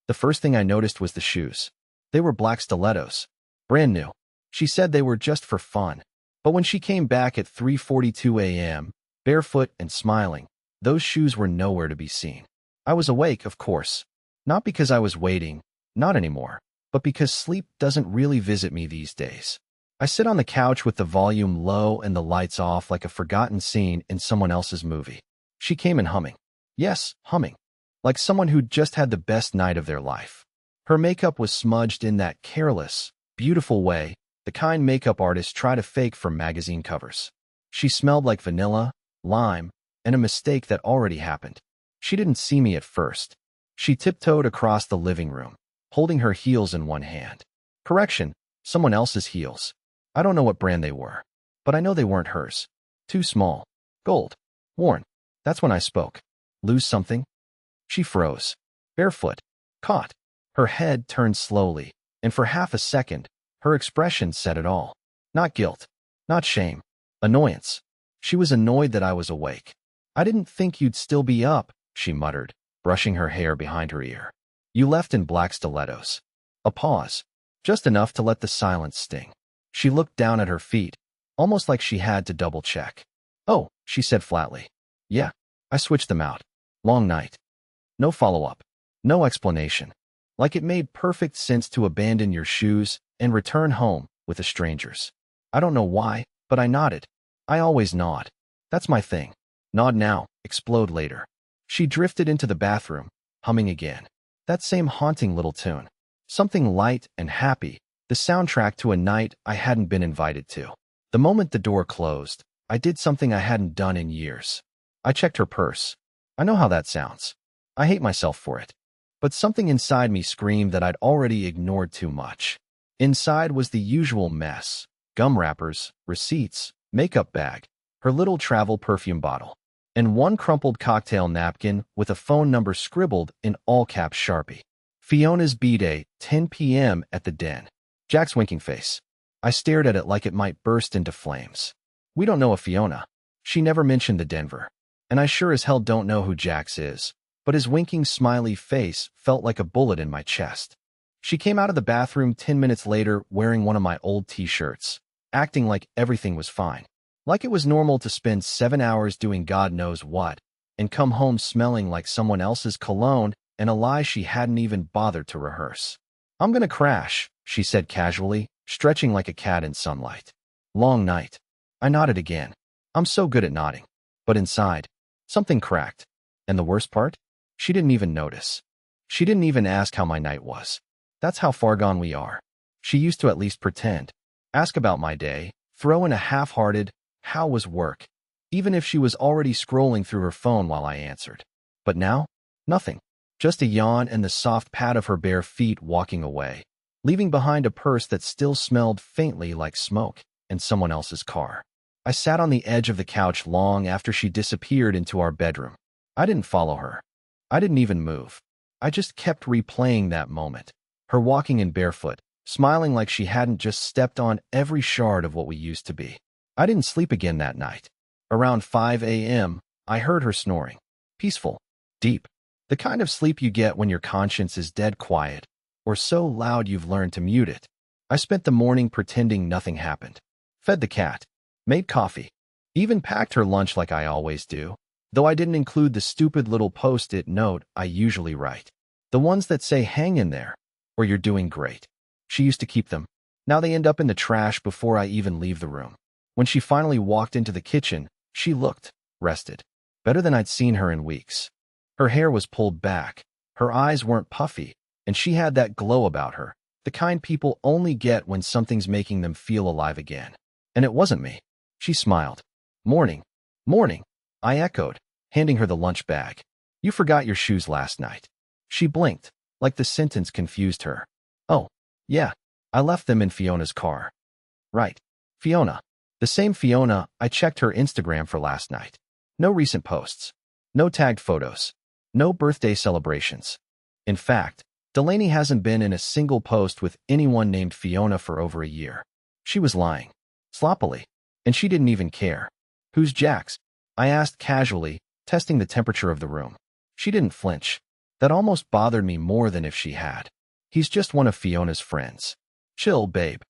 The first thing I noticed was the shoes. They were black stilettos. Brand new. She said they were just for fun. But when she came back at 3:42 a.m., barefoot and smiling, those shoes were nowhere to be seen. I was awake, of course. Not because I was waiting, not anymore, but because sleep doesn't really visit me these days. I sit on the couch with the volume low and the lights off like a forgotten scene in someone else's movie. She came in humming. Yes, humming. Like someone who'd just had the best night of their life. Her makeup was smudged in that careless, beautiful way the kind makeup artists try to fake from magazine covers. She smelled like vanilla, lime, and a mistake that already happened. She didn't see me at first. She tiptoed across the living room, holding her heels in one hand. Correction, someone else's heels. I don't know what brand they were, but I know they weren't hers. Too small. Gold. Worn. That's when I spoke. Lose something? She froze. Barefoot. Caught. Her head turned slowly, and for half a second, her expression said it all. Not guilt. Not shame. Annoyance. She was annoyed that I was awake. I didn't think you'd still be up, she muttered, brushing her hair behind her ear. You left in black stilettos. A pause. Just enough to let the silence sting. She looked down at her feet, almost like she had to double-check. Oh, she said flatly. Yeah, I switched them out. Long night. No follow-up. No explanation. Like it made perfect sense to abandon your shoes and return home with the strangers. I don't know why, but I nodded. I always nod. That's my thing. Nod now, explode later. She drifted into the bathroom, humming again. That same haunting little tune. Something light and happy, the soundtrack to a night I hadn't been invited to. The moment the door closed, I did something I hadn't done in years. I checked her purse. I know how that sounds. I hate myself for it. But something inside me screamed that I'd already ignored too much. Inside was the usual mess. Gum wrappers, receipts, makeup bag, her little travel perfume bottle, and one crumpled cocktail napkin with a phone number scribbled in all-caps Sharpie. Fiona's B-Day, 10 p.m. at the Den. Jack's winking face. I stared at it like it might burst into flames. We don't know a Fiona. She never mentioned the Denver. And I sure as hell don't know who Jax is. But his winking smiley face felt like a bullet in my chest. She came out of the bathroom 10 minutes later wearing one of my old t-shirts, acting like everything was fine. Like it was normal to spend 7 hours doing God knows what, and come home smelling like someone else's cologne and a lie she hadn't even bothered to rehearse. I'm gonna crash, she said casually, stretching like a cat in sunlight. Long night. I nodded again. I'm so good at nodding. But inside, something cracked. And the worst part? She didn't even notice. She didn't even ask how my night was. That's how far gone we are. She used to at least pretend. Ask about my day, throw in a half-hearted, how was work? Even if she was already scrolling through her phone while I answered. But now, nothing. Just a yawn and the soft pat of her bare feet walking away, leaving behind a purse that still smelled faintly like smoke and someone else's car. I sat on the edge of the couch long after she disappeared into our bedroom. I didn't follow her. I didn't even move. I just kept replaying that moment. Her walking in barefoot, smiling like she hadn't just stepped on every shard of what we used to be. I didn't sleep again that night. Around 5 a.m., I heard her snoring. Peaceful. Deep. The kind of sleep you get when your conscience is dead quiet, or so loud you've learned to mute it. I spent the morning pretending nothing happened. Fed the cat. Made coffee. Even packed her lunch like I always do, though I didn't include the stupid little post-it note I usually write. The ones that say hang in there, or you're doing great. She used to keep them. Now they end up in the trash before I even leave the room. When she finally walked into the kitchen, she looked rested. Better than I'd seen her in weeks. Her hair was pulled back. Her eyes weren't puffy, and she had that glow about her, the kind people only get when something's making them feel alive again. And it wasn't me. She smiled. Morning. Morning. I echoed, handing her the lunch bag. You forgot your shoes last night. She blinked, like the sentence confused her. Oh, yeah. I left them in Fiona's car. Right. Fiona. The same Fiona I checked her Instagram for last night. No recent posts. No tagged photos. No birthday celebrations. In fact, Delaney hasn't been in a single post with anyone named Fiona for over a year. She was lying. Sloppily. And she didn't even care. Who's Jax? I asked casually, testing the temperature of the room. She didn't flinch. That almost bothered me more than if she had. He's just one of Fiona's friends. Chill, babe.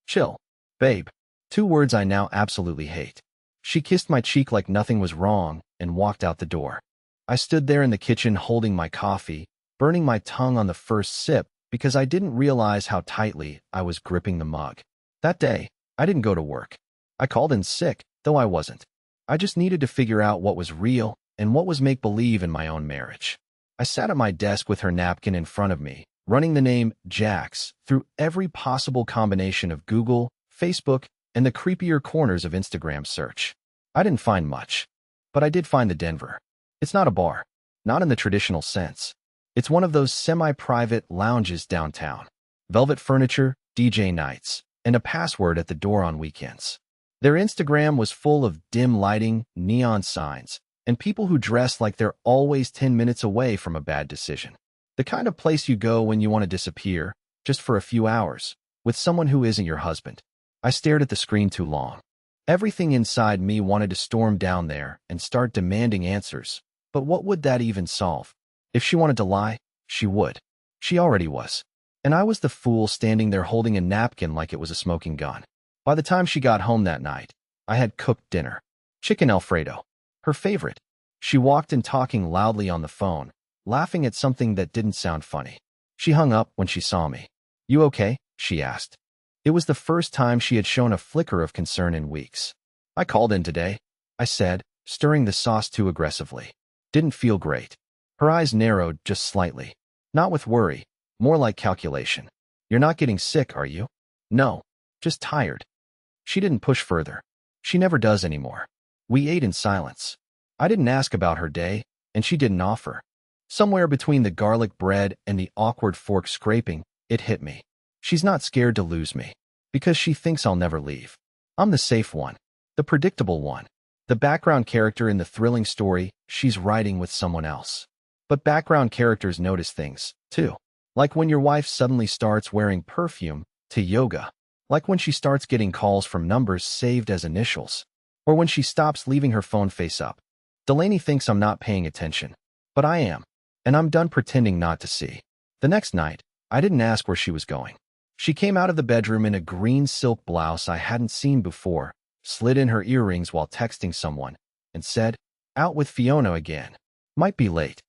Chill, babe. Two words I now absolutely hate. She kissed my cheek like nothing was wrong and walked out the door. I stood there in the kitchen holding my coffee, burning my tongue on the first sip because I didn't realize how tightly I was gripping the mug. That day, I didn't go to work. I called in sick, though I wasn't. I just needed to figure out what was real and what was make-believe in my own marriage. I sat at my desk with her napkin in front of me, running the name Jax through every possible combination of Google, Facebook, and the creepier corners of Instagram search. I didn't find much, but I did find the Denver. It's not a bar, not in the traditional sense. It's one of those semi-private lounges downtown. Velvet furniture, DJ nights, and a password at the door on weekends. Their Instagram was full of dim lighting, neon signs, and people who dress like they're always 10 minutes away from a bad decision. The kind of place you go when you want to disappear, just for a few hours, with someone who isn't your husband. I stared at the screen too long. Everything inside me wanted to storm down there and start demanding answers. But what would that even solve? If she wanted to lie, she would. She already was. And I was the fool standing there holding a napkin like it was a smoking gun. By the time she got home that night, I had cooked dinner. Chicken Alfredo. Her favorite. She walked in talking loudly on the phone, laughing at something that didn't sound funny. She hung up when she saw me. "You okay?" she asked. It was the first time she had shown a flicker of concern in weeks. "I called in today," I said, stirring the sauce too aggressively. "Didn't feel great." Her eyes narrowed just slightly. Not with worry, more like calculation. "You're not getting sick, are you?" "No, just tired." She didn't push further. She never does anymore. We ate in silence. I didn't ask about her day, and she didn't offer. Somewhere between the garlic bread and the awkward fork scraping, it hit me. She's not scared to lose me, because she thinks I'll never leave. I'm the safe one, the predictable one, the background character in the thrilling story she's writing with someone else. But background characters notice things, too. Like when your wife suddenly starts wearing perfume to yoga. Like when she starts getting calls from numbers saved as initials. Or when she stops leaving her phone face up. Delaney thinks I'm not paying attention. But I am. And I'm done pretending not to see. The next night, I didn't ask where she was going. She came out of the bedroom in a green silk blouse I hadn't seen before, slid in her earrings while texting someone, and said, "Out with Fiona again. Might be late."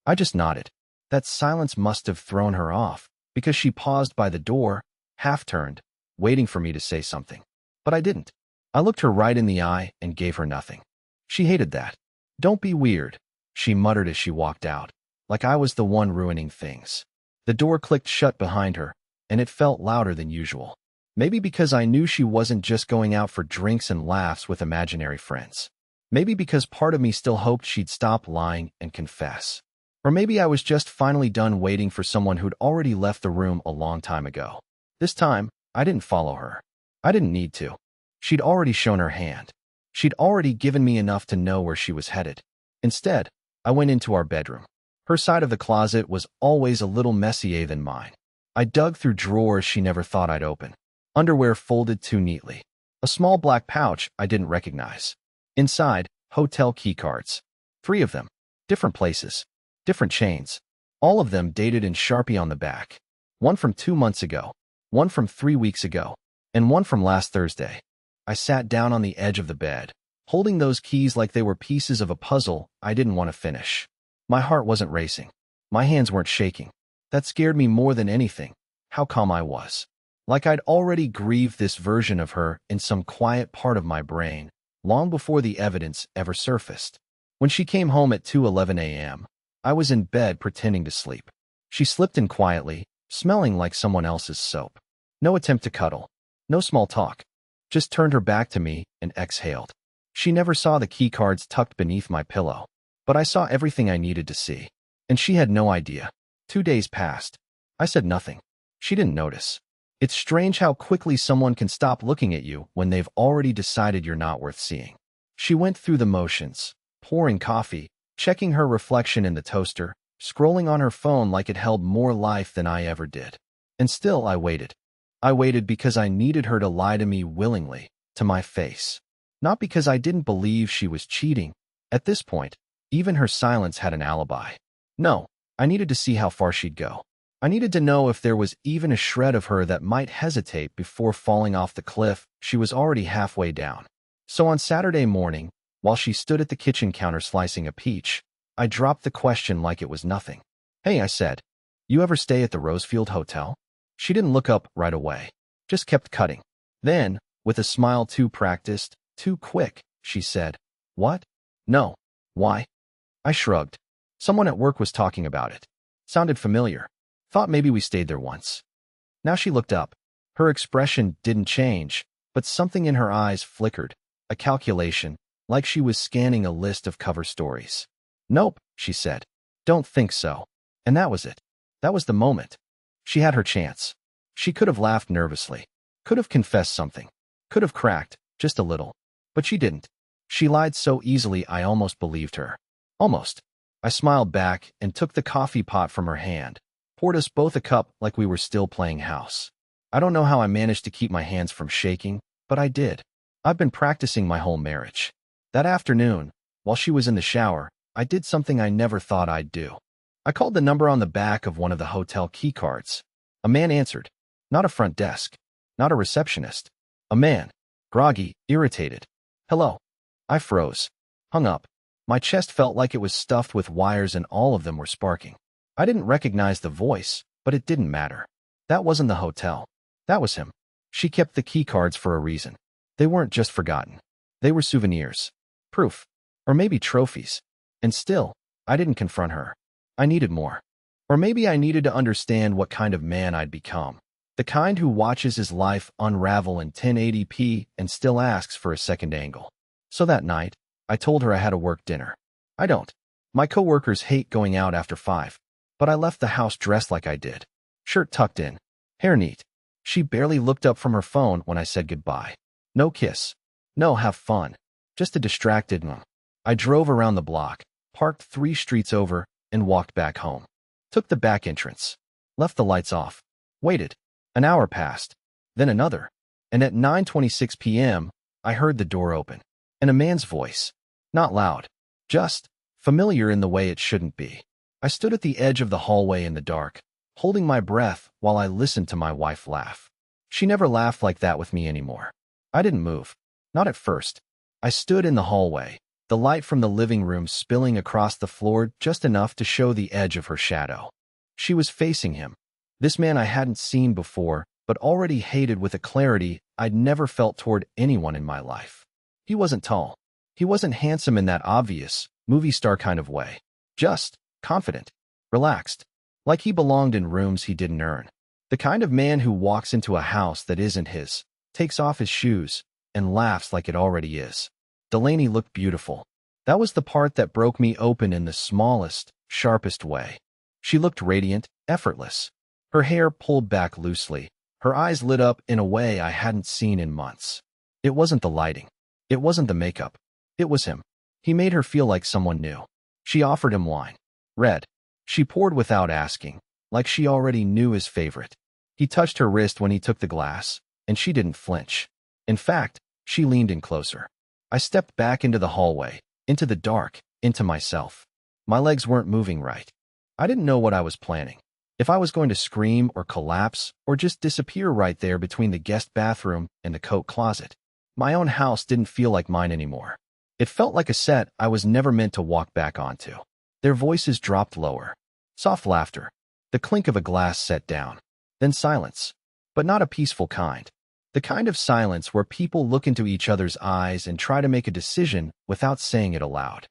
I just nodded. That silence must have thrown her off, because she paused by the door, half-turned, waiting for me to say something. But I didn't. I looked her right in the eye and gave her nothing. She hated that. "Don't be weird," she muttered as she walked out, like I was the one ruining things. The door clicked shut behind her, and it felt louder than usual. Maybe because I knew she wasn't just going out for drinks and laughs with imaginary friends. Maybe because part of me still hoped she'd stop lying and confess. Or maybe I was just finally done waiting for someone who'd already left the room a long time ago. This time, I didn't follow her. I didn't need to. She'd already shown her hand. She'd already given me enough to know where she was headed. Instead, I went into our bedroom. Her side of the closet was always a little messier than mine. I dug through drawers she never thought I'd open. Underwear folded too neatly. A small black pouch I didn't recognize. Inside, hotel keycards. 3 of them. Different places. Different chains. All of them dated in Sharpie on the back. One from 2 months ago. One from 3 weeks ago. And one from last Thursday. I sat down on the edge of the bed, holding those keys like they were pieces of a puzzle I didn't want to finish. My heart wasn't racing. My hands weren't shaking. That scared me more than anything, how calm I was. Like I'd already grieved this version of her in some quiet part of my brain, long before the evidence ever surfaced. When she came home at 2:11 a.m., I was in bed pretending to sleep. She slipped in quietly, smelling like someone else's soap. No attempt to cuddle. No small talk. Just turned her back to me and exhaled. She never saw the keycards tucked beneath my pillow. But I saw everything I needed to see. And she had no idea. 2 days passed. I said nothing. She didn't notice. It's strange how quickly someone can stop looking at you when they've already decided you're not worth seeing. She went through the motions, pouring coffee, checking her reflection in the toaster, scrolling on her phone like it held more life than I ever did. And still I waited. I waited because I needed her to lie to me willingly, to my face. Not because I didn't believe she was cheating. At this point, even her silence had an alibi. No, I needed to see how far she'd go. I needed to know if there was even a shred of her that might hesitate before falling off the cliff she was already halfway down. So on Saturday morning, while she stood at the kitchen counter slicing a peach, I dropped the question like it was nothing. "Hey," I said, "you ever stay at the Rosefield Hotel?" She didn't look up right away, just kept cutting. Then, with a smile too practiced, too quick, she said, "What? No. Why?" I shrugged. Someone at work was talking about it. Sounded familiar. Thought maybe we stayed there once. Now she looked up. Her expression didn't change, but something in her eyes flickered, a calculation, like she was scanning a list of cover stories. "Nope," she said. "Don't think so." And that was it. That was the moment. She had her chance. She could have laughed nervously, could have confessed something, could have cracked, just a little. But she didn't. She lied so easily I almost believed her. Almost. I smiled back and took the coffee pot from her hand, poured us both a cup like we were still playing house. I don't know how I managed to keep my hands from shaking, but I did. I've been practicing my whole marriage. That afternoon, while she was in the shower, I did something I never thought I'd do. I called the number on the back of one of the hotel key cards. A man answered. Not a front desk. Not a receptionist. A man. Groggy, irritated. "Hello." I froze. Hung up. My chest felt like it was stuffed with wires and all of them were sparking. I didn't recognize the voice, but it didn't matter. That wasn't the hotel. That was him. She kept the key cards for a reason. They weren't just forgotten. They were souvenirs. Proof. Or maybe trophies. And still, I didn't confront her. I needed more. Or maybe I needed to understand what kind of man I'd become. The kind who watches his life unravel in 1080p and still asks for a second angle. So that night, I told her I had a work dinner. I don't. My coworkers hate going out after 5. But I left the house dressed like I did. Shirt tucked in. Hair neat. She barely looked up from her phone when I said goodbye. No kiss. No have fun. Just a distracted one. I drove around the block, parked 3 streets over, and walked back home. Took the back entrance. Left the lights off. Waited. An hour passed. Then another. And at 9:26 p.m., I heard the door open. And a man's voice. Not loud. Just familiar in the way it shouldn't be. I stood at the edge of the hallway in the dark, holding my breath while I listened to my wife laugh. She never laughed like that with me anymore. I didn't move. Not at first. I stood in the hallway, the light from the living room spilling across the floor just enough to show the edge of her shadow. She was facing him. This man I hadn't seen before, but already hated with a clarity I'd never felt toward anyone in my life. He wasn't tall. He wasn't handsome in that obvious, movie star kind of way. Just confident, relaxed, like he belonged in rooms he didn't earn. The kind of man who walks into a house that isn't his, takes off his shoes, and laughs like it already is. Delaney looked beautiful. That was the part that broke me open in the smallest, sharpest way. She looked radiant, effortless. Her hair pulled back loosely. Her eyes lit up in a way I hadn't seen in months. It wasn't the lighting. It wasn't the makeup. It was him. He made her feel like someone new. She offered him wine. Red. She poured without asking, like she already knew his favorite. He touched her wrist when he took the glass, and she didn't flinch. In fact, she leaned in closer. I stepped back into the hallway, into the dark, into myself. My legs weren't moving right. I didn't know what I was planning. If I was going to scream or collapse or just disappear right there between the guest bathroom and the coat closet. My own house didn't feel like mine anymore. It felt like a set I was never meant to walk back onto. Their voices dropped lower. Soft laughter. The clink of a glass set down. Then silence. But not a peaceful kind. The kind of silence where people look into each other's eyes and try to make a decision without saying it aloud.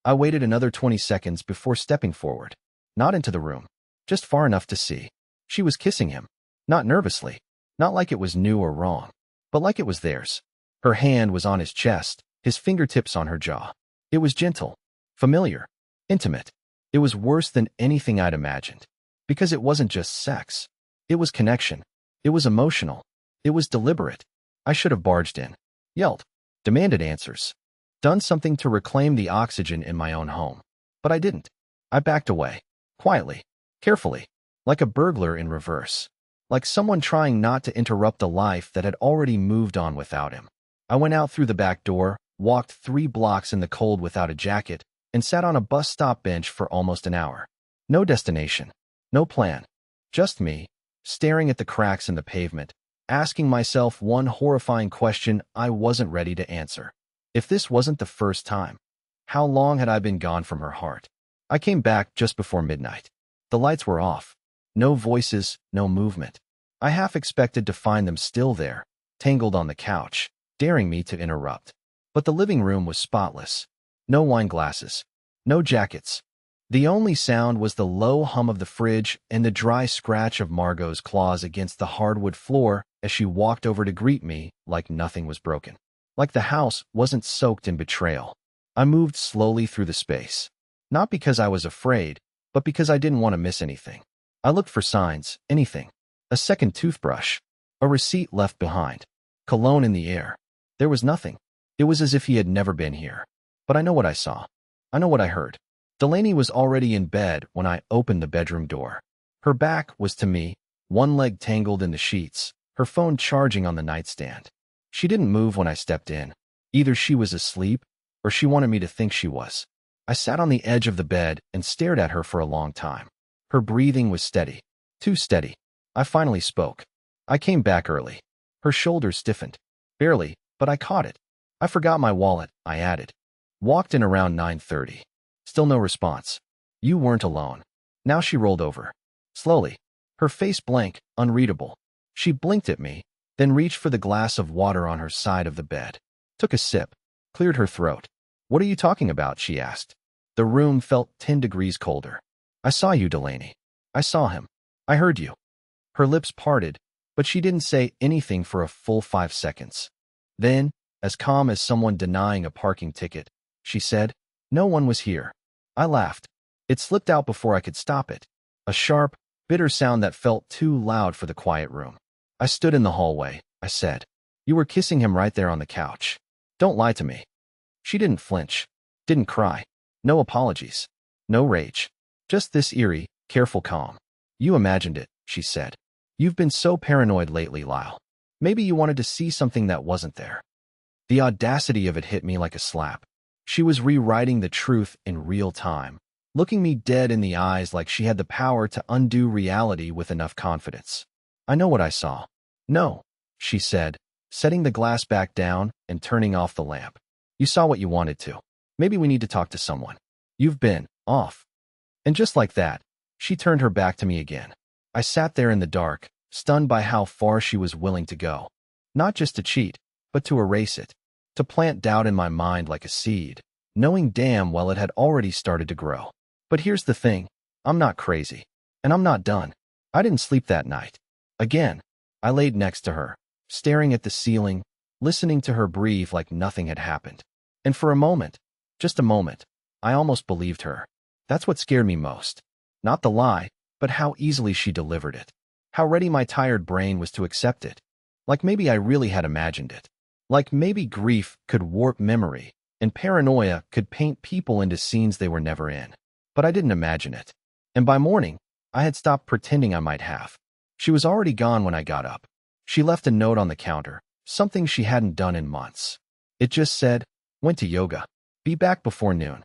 I waited another 20 seconds before stepping forward. Not into the room. Just far enough to see. She was kissing him. Not nervously. Not like it was new or wrong. But like it was theirs. Her hand was on his chest, his fingertips on her jaw. It was gentle. Familiar. Intimate. It was worse than anything I'd imagined. Because it wasn't just sex. It was connection. It was emotional. It was deliberate. I should have barged in. Yelled. Demanded answers. Done something to reclaim the oxygen in my own home. But I didn't. I backed away. Quietly. Carefully. Like a burglar in reverse. Like someone trying not to interrupt a life that had already moved on without him. I went out through the back door, walked 3 blocks in the cold without a jacket, and sat on a bus stop bench for almost an hour. No destination. No plan. Just me, staring at the cracks in the pavement, asking myself one horrifying question I wasn't ready to answer. If this wasn't the first time, how long had I been gone from her heart? I came back just before midnight. The lights were off. No voices, no movement. I half expected to find them still there, tangled on the couch, daring me to interrupt. But the living room was spotless. No wine glasses. No jackets. The only sound was the low hum of the fridge and the dry scratch of Margot's claws against the hardwood floor as she walked over to greet me like nothing was broken. Like the house wasn't soaked in betrayal. I moved slowly through the space. Not because I was afraid, but because I didn't want to miss anything. I looked for signs, anything. A second toothbrush. A receipt left behind. Cologne in the air. There was nothing. It was as if he had never been here. But I know what I saw. I know what I heard. Delaney was already in bed when I opened the bedroom door. Her back was to me, one leg tangled in the sheets, her phone charging on the nightstand. She didn't move when I stepped in. Either she was asleep, or she wanted me to think she was. I sat on the edge of the bed and stared at her for a long time. Her breathing was steady. Too steady. I finally spoke. I came back early. Her shoulders stiffened. Barely, but I caught it. I forgot my wallet, I added. Walked in around 9:30. Still no response. You weren't alone. Now she rolled over. Slowly. Her face blank, unreadable. She blinked at me, then reached for the glass of water on her side of the bed. Took a sip. Cleared her throat. What are you talking about? She asked. The room felt 10 degrees colder. I saw you, Delaney. I saw him. I heard you. Her lips parted, but she didn't say anything for a full 5 seconds. Then, as calm as someone denying a parking ticket, she said, no one was here. I laughed. It slipped out before I could stop it. A sharp, bitter sound that felt too loud for the quiet room. I stood in the hallway. I said, you were kissing him right there on the couch. Don't lie to me. She didn't flinch. Didn't cry. No apologies. No rage. Just this eerie, careful calm. You imagined it, she said. You've been so paranoid lately, Lyle. Maybe you wanted to see something that wasn't there. The audacity of it hit me like a slap. She was rewriting the truth in real time, looking me dead in the eyes like she had the power to undo reality with enough confidence. I know what I saw. No, she said, setting the glass back down and turning off the lamp. You saw what you wanted to. Maybe we need to talk to someone. You've been off. And just like that, she turned her back to me again. I sat there in the dark, stunned by how far she was willing to go. Not just to cheat, but to erase it. To plant doubt in my mind like a seed, knowing damn well it had already started to grow. But here's the thing. I'm not crazy. And I'm not done. I didn't sleep that night. Again, I laid next to her, staring at the ceiling, listening to her breathe like nothing had happened. And for a moment, just a moment, I almost believed her. That's what scared me most. Not the lie, but how easily she delivered it. How ready my tired brain was to accept it. Like maybe I really had imagined it. Like maybe grief could warp memory, and paranoia could paint people into scenes they were never in. But I didn't imagine it. And by morning, I had stopped pretending I might have. She was already gone when I got up. She left a note on the counter, something she hadn't done in months. It just said, went to yoga. Be back before noon.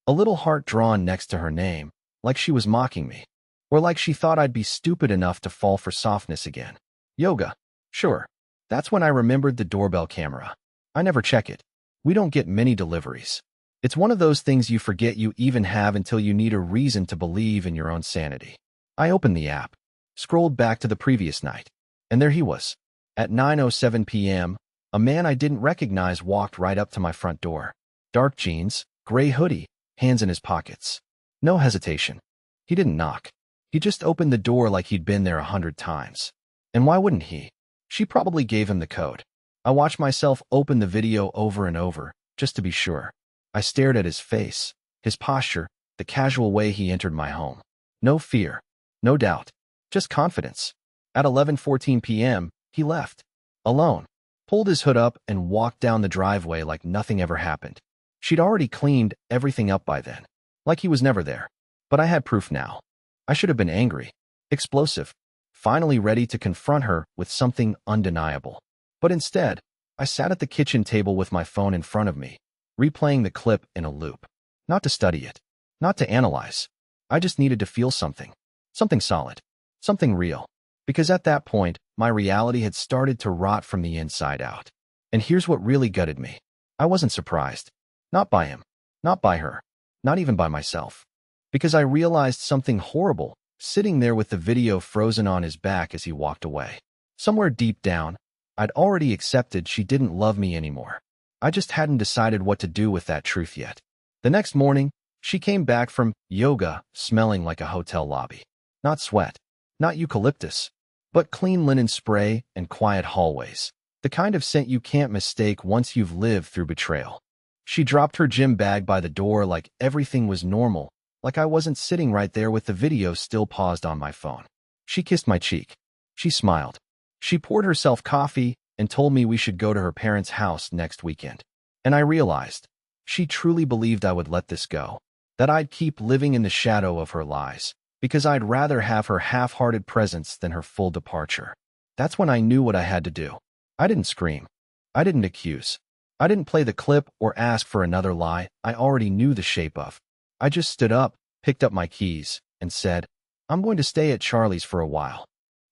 A little heart drawn next to her name, like she was mocking me. Or like she thought I'd be stupid enough to fall for softness again. Yoga. Sure. That's when I remembered the doorbell camera. I never check it. We don't get many deliveries. It's one of those things you forget you even have until you need a reason to believe in your own sanity. I opened the app, scrolled back to the previous night, and there he was. At 9:07 p.m., a man I didn't recognize walked right up to my front door. Dark jeans, gray hoodie, hands in his pockets. No hesitation. He didn't knock. He just opened the door like he'd been there 100 times. And why wouldn't he? She probably gave him the code. I watched myself open the video over and over, just to be sure. I stared at his face, his posture, the casual way he entered my home. No fear, no doubt, just confidence. At 11:14 p.m., he left. Alone. Pulled his hood up and walked down the driveway like nothing ever happened. She'd already cleaned everything up by then, like he was never there. But I had proof now. I should have been angry, explosive, finally ready to confront her with something undeniable. But instead, I sat at the kitchen table with my phone in front of me, replaying the clip in a loop. Not to study it, not to analyze, I just needed to feel something. Something solid. Something real. Because at that point, my reality had started to rot from the inside out. And here's what really gutted me. I wasn't surprised. Not by him. Not by her. Not even by myself. Because I realized something horrible, sitting there with the video frozen on his back as he walked away. Somewhere deep down, I'd already accepted she didn't love me anymore. I just hadn't decided what to do with that truth yet. The next morning, she came back from yoga smelling like a hotel lobby. Not sweat, not eucalyptus, but clean linen spray and quiet hallways. The kind of scent you can't mistake once you've lived through betrayal. She dropped her gym bag by the door like everything was normal, like I wasn't sitting right there with the video still paused on my phone. She kissed my cheek. She smiled. She poured herself coffee and told me we should go to her parents' house next weekend. And I realized she truly believed I would let this go, that I'd keep living in the shadow of her lies, because I'd rather have her half-hearted presence than her full departure. That's when I knew what I had to do. I didn't scream. I didn't accuse. I didn't play the clip or ask for another lie I already knew the shape of. I just stood up, picked up my keys, and said, "I'm going to stay at Charlie's for a while."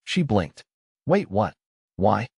She blinked. "Wait, what? Why?"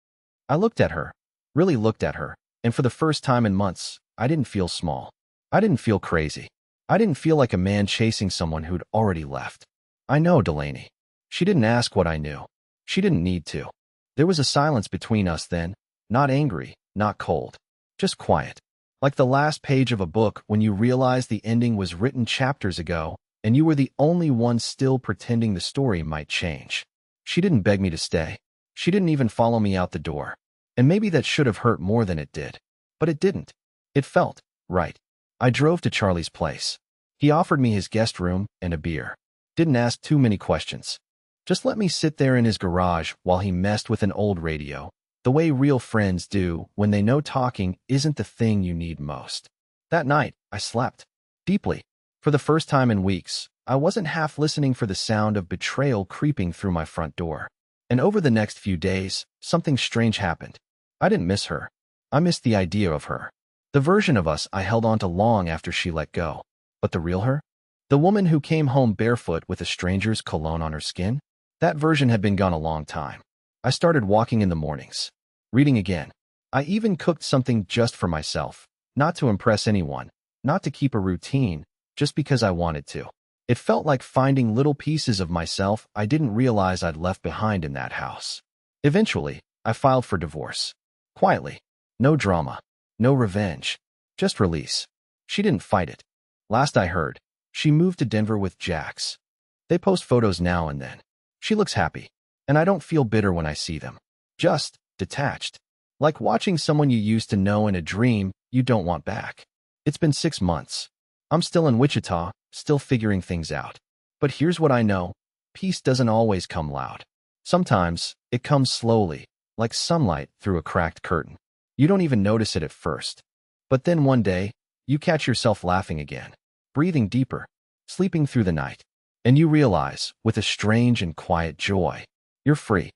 I looked at her, really looked at her, and for the first time in months, I didn't feel small. I didn't feel crazy. I didn't feel like a man chasing someone who'd already left. "I know, Delaney." She didn't ask what I knew. She didn't need to. There was a silence between us then, not angry, not cold, just quiet. Like the last page of a book when you realize the ending was written chapters ago, and you were the only one still pretending the story might change. She didn't beg me to stay. She didn't even follow me out the door. And maybe that should have hurt more than it did. But it didn't. It felt right. I drove to Charlie's place. He offered me his guest room and a beer. Didn't ask too many questions. Just let me sit there in his garage while he messed with an old radio, the way real friends do when they know talking isn't the thing you need most. That night, I slept. Deeply. For the first time in weeks, I wasn't half listening for the sound of betrayal creeping through my front door. And over the next few days, something strange happened. I didn't miss her. I missed the idea of her. The version of us I held on to long after she let go. But the real her? The woman who came home barefoot with a stranger's cologne on her skin? That version had been gone a long time. I started walking in the mornings. Reading again. I even cooked something just for myself. Not to impress anyone. Not to keep a routine. Just because I wanted to. It felt like finding little pieces of myself I didn't realize I'd left behind in that house. Eventually, I filed for divorce. Quietly. No drama. No revenge. Just release. She didn't fight it. Last I heard, she moved to Denver with Jax. They post photos now and then. She looks happy. And I don't feel bitter when I see them. Just detached. Like watching someone you used to know in a dream you don't want back. It's been 6 months. I'm still in Wichita, still figuring things out. But here's what I know. Peace doesn't always come loud. Sometimes, it comes slowly, like sunlight through a cracked curtain. You don't even notice it at first. But then one day, you catch yourself laughing again, breathing deeper, sleeping through the night. And you realize, with a strange and quiet joy, you're free.